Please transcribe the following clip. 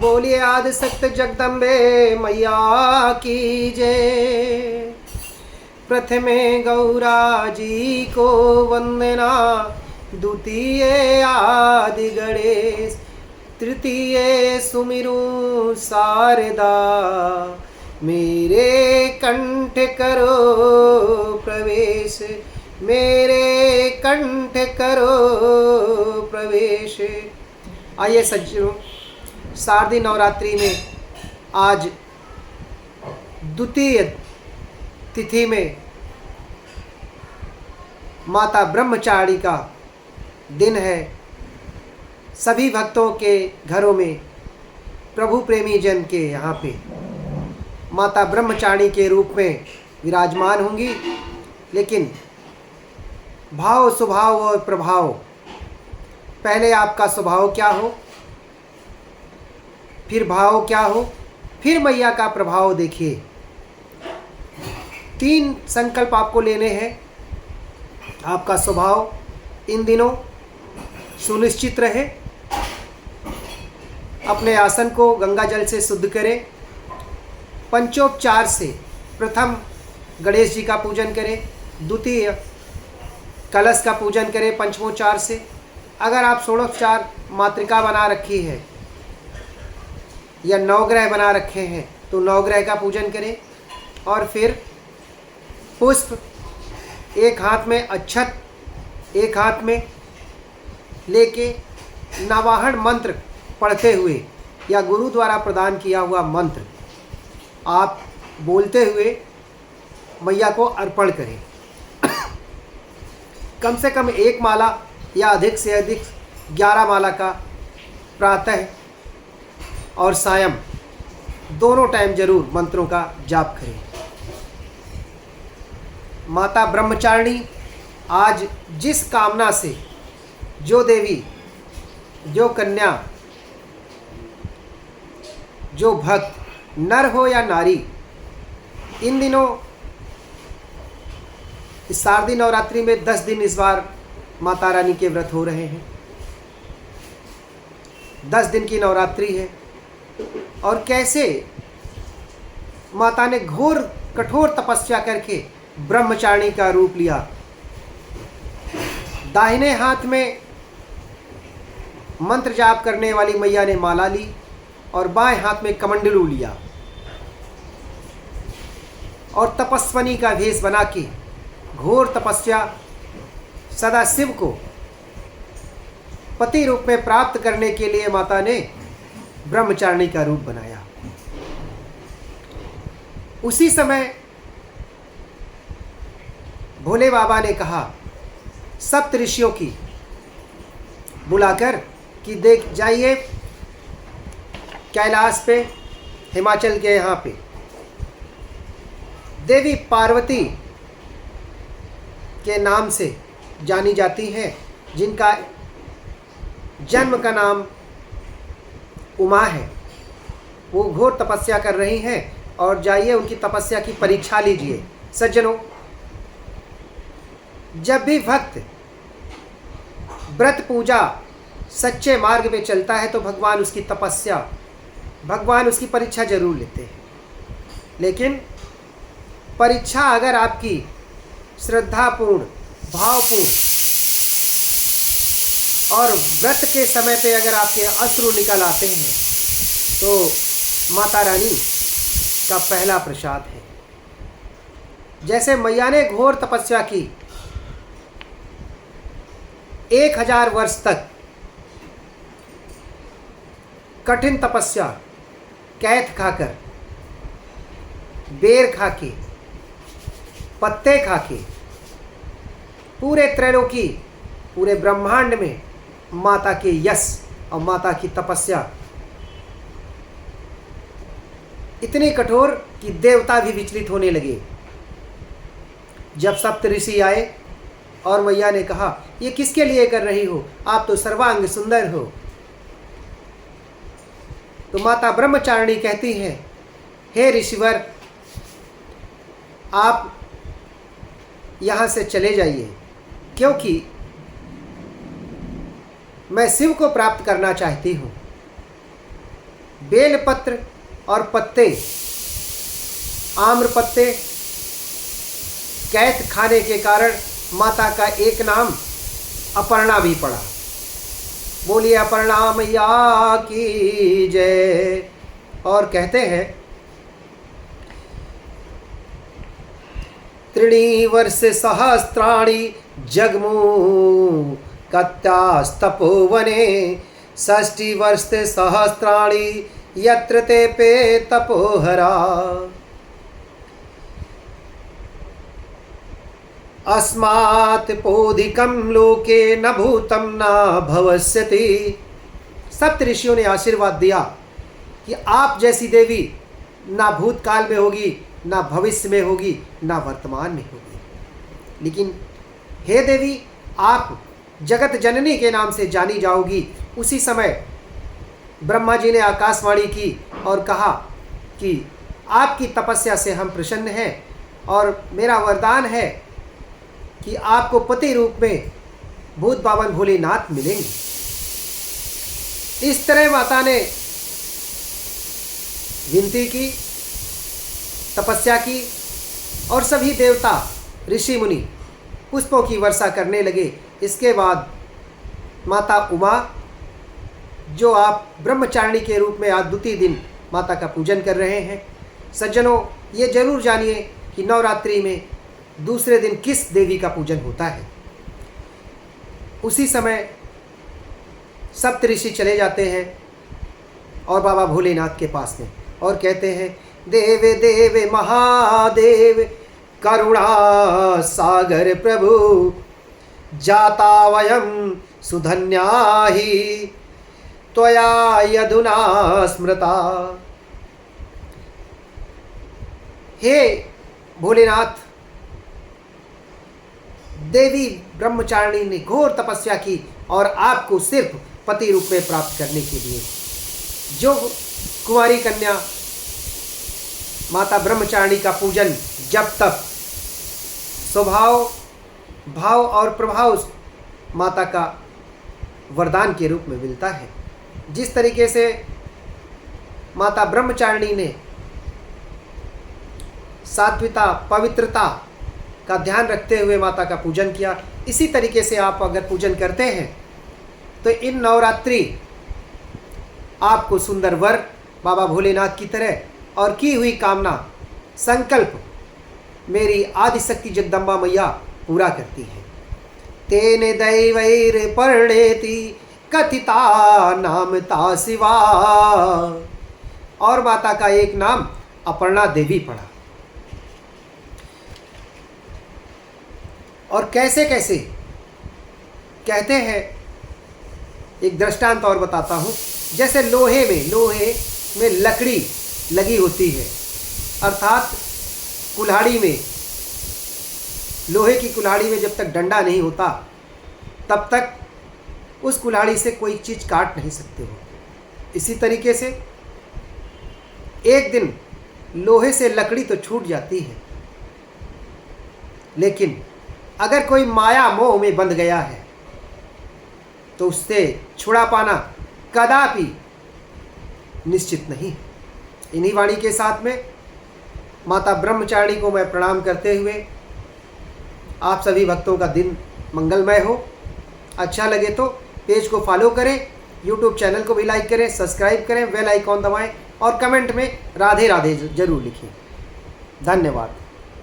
बोलिए आदि शक्ति जगदम्बे मैया की जय। प्रथमे गौरा जी को वंदना, द्वितीय आदि गणेश, तृतीय सुमिरु शारदा, मेरे कंठ करो प्रवेश, मेरे कंठ करो प्रवेश। आइए सज्जनों, शारदीय नवरात्रि में आज द्वितीय तिथि में माता ब्रह्मचारिणी का दिन है। सभी भक्तों के घरों में प्रभु प्रेमी जन के यहाँ पे माता ब्रह्मचारिणी के रूप में विराजमान होंगी। लेकिन भाव स्वभाव और प्रभाव, पहले आपका स्वभाव क्या हो, फिर भाव क्या हो, फिर मैया का प्रभाव देखिए। 3 संकल्प आपको लेने हैं। आपका स्वभाव इन दिनों सुनिश्चित रहे। अपने आसन को गंगा जल से शुद्ध करें। पंचोपचार से प्रथम गणेश जी का पूजन करें, द्वितीय कलश का पूजन करें पंचमोपचार से। अगर आप षोडशोपचार मातृका बना रखी है या नवग्रह बना रखे हैं तो नवग्रह का पूजन करें। और फिर पुष्प, एक हाथ में अक्षत, एक हाथ में लेके नवाहन मंत्र पढ़ते हुए या गुरु द्वारा प्रदान किया हुआ मंत्र आप बोलते हुए मैया को अर्पण करें। कम से कम 1 माला या अधिक से अधिक 11 माला का प्रातः और सायं दोनों टाइम जरूर मंत्रों का जाप करें। माता ब्रह्मचारिणी आज जिस कामना से जो देवी, जो कन्या, जो भक्त, नर हो या नारी, इन दिनों इस शारदीय नवरात्रि में 10 दिन इस बार माता रानी के व्रत हो रहे हैं। 10 दिन की नवरात्रि है। और कैसे माता ने घोर कठोर तपस्या करके ब्रह्मचारिणी का रूप लिया। दाहिने हाथ में मंत्र जाप करने वाली मैया ने माला ली और बाएं हाथ में कमंडलू लिया और तपस्वनी का भेष बना के घोर तपस्या सदा शिव को पति रूप में प्राप्त करने के लिए माता ने ब्रह्मचारिणी का रूप बनाया। उसी समय भोले बाबा ने कहा सप्त ऋषियों की बुलाकर कि देख जाइए कैलाश पे, हिमाचल के यहाँ पे देवी पार्वती के नाम से जानी जाती हैं, जिनका जन्म का नाम उमा है। वो घोर तपस्या कर रही हैं और जाइए उनकी तपस्या की परीक्षा लीजिए। सज्जनों, जब भी भक्त व्रत पूजा सच्चे मार्ग में चलता है तो भगवान उसकी तपस्या, भगवान उसकी परीक्षा जरूर लेते हैं। लेकिन परीक्षा अगर आपकी श्रद्धापूर्ण, भावपूर्ण और व्रत के समय पे अगर आपके अश्रु निकल आते हैं तो माता रानी का पहला प्रसाद है। जैसे मैया ने घोर तपस्या की, 1000 वर्ष तक कठिन तपस्या, कैथ खाकर, बेर खाके, पत्ते खाके, पूरे त्रैलोकी, पूरे ब्रह्मांड में माता के यश और माता की तपस्या इतनी कठोर कि देवता भी विचलित होने लगे। जब सप्त ऋषि आए और मैया ने कहा ये किसके लिए कर रही हो, आप तो सर्वांग सुंदर हो। तो माता ब्रह्मचारिणी कहती हैं, हे ऋषिवर, आप यहाँ से चले जाइए, क्योंकि मैं शिव को प्राप्त करना चाहती हूँ। बेलपत्र और पत्ते, आम्र पत्ते, कैथ खाने के कारण माता का एक नाम अपर्णा भी पड़ा। बोलिए अपर्णा मैया की जय। और कहते हैं त्रीणि वर्ष सहस्राणि जगमु कत्यास्तपोवने, षष्टि वर्ष सहस्राणि यत्र ते पे तपोहरा। अस्मात् पोधिकं लोके न भूतं न भविष्यति। सप्त ऋषियों ने आशीर्वाद दिया कि आप जैसी देवी ना भूतकाल में होगी, ना भविष्य में होगी, ना वर्तमान में होगी, लेकिन हे देवी आप जगत जननी के नाम से जानी जाओगी। उसी समय ब्रह्मा जी ने आकाशवाणी की और कहा कि आपकी तपस्या से हम प्रसन्न हैं और मेरा वरदान है कि आपको पति रूप में भूत बावन भोलेनाथ मिलेंगे। इस तरह माता ने विनती की, तपस्या की और सभी देवता ऋषि मुनि पुष्पों की वर्षा करने लगे। इसके बाद माता उमा, जो आप ब्रह्मचारिणी के रूप में आज द्वितीय दिन माता का पूजन कर रहे हैं, सज्जनों ये जरूर जानिए कि नवरात्रि में दूसरे दिन किस देवी का पूजन होता है। उसी समय सप्त ऋषि चले जाते हैं और बाबा भोलेनाथ के पास में और कहते हैं देवे देवे महादेव करुणा सागर प्रभु, जाता वयम सुधन्या ही त्वया यदुना स्मृता। हे भोलेनाथ, देवी ब्रह्मचारिणी ने घोर तपस्या की और आपको सिर्फ पति रूप में प्राप्त करने के लिए। जो कुंवारी कन्या माता ब्रह्मचारिणी का पूजन जब तक स्वभाव, भाव और प्रभाव माता का वरदान के रूप में मिलता है, जिस तरीके से माता ब्रह्मचारिणी ने सात्विकता, पवित्रता का ध्यान रखते हुए माता का पूजन किया, इसी तरीके से आप अगर पूजन करते हैं तो इन नवरात्रि आपको सुंदर वर बाबा भोलेनाथ की तरह और की हुई कामना, संकल्प मेरी आदिशक्ति जगदम्बा मैया पूरा करती है। तेने दैवैर पर्णेति कथिता नामता शिवा। और माता का एक नाम अपर्णा देवी पड़ा। और कैसे कैसे कहते हैं, एक दृष्टांत और बताता हूँ। जैसे लोहे में लकड़ी लगी होती है, अर्थात कुल्हाड़ी में, लोहे की कुल्हाड़ी में जब तक डंडा नहीं होता तब तक उस कुल्हाड़ी से कोई चीज़ काट नहीं सकते हो। इसी तरीके से एक दिन लोहे से लकड़ी तो छूट जाती है, लेकिन अगर कोई माया मोह में बंध गया है तो उससे छुड़ा पाना कदापि निश्चित नहीं। इन्हीं वाणी के साथ में माता ब्रह्मचारिणी को मैं प्रणाम करते हुए आप सभी भक्तों का दिन मंगलमय हो। अच्छा लगे तो पेज को फॉलो करें, यूट्यूब चैनल को भी लाइक करें, सब्सक्राइब करें, बेल आइकॉन दबाएं और कमेंट में राधे राधे जरूर लिखें। धन्यवाद।